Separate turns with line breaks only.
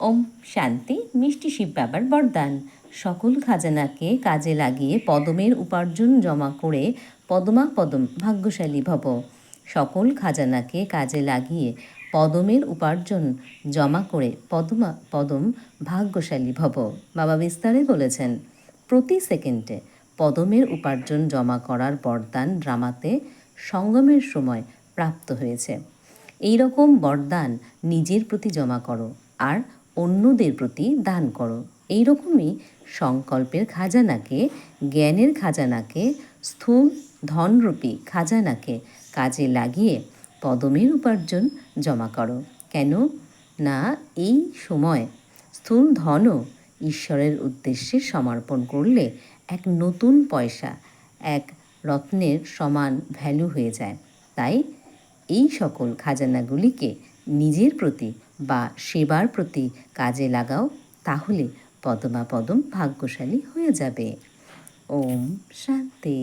ওম শান্তি। মিষ্টি শিব বাবার বরদান। সকল খাজানাকে কাজে লাগিয়ে পদমের উপার্জন জমা করে পদমা পদম ভাগ্যশালী ভব। সকল খাজানাকে কাজে লাগিয়ে পদমের উপার্জন জমা করে পদমা পদম ভাগ্যশালী ভব। বাবা বিস্তারে বলেছেন, প্রতি সেকেন্ডে পদমের উপার্জন জমা করার বরদান ড্রামাতে সঙ্গমের সময় প্রাপ্ত হয়েছে। এই রকম বরদান নিজের প্রতি জমা করো আর অন্যদের প্রতি দান করো। এই রকমই সংকল্পের খাজানাকে, জ্ঞানের খাজানাকে, স্থূল ধনরূপী খাজানাকে কাজে লাগিয়ে পদমের উপার্জন জমা করো। কেন না এই সময় স্থূল ধনও ঈশ্বরের উদ্দেশ্যে সমর্পণ করলে এক নতুন পয়সা, এক রত্নের সমান ভ্যালু হয়ে যায়। তাই এই সকল খাজানাগুলিকে নিজের প্রতি বা সেবার প্রতি কাজে লাগাও, তাহলে পদমা পদম ভাগ্যশালী হয়ে যাবে। ওম শান্তি।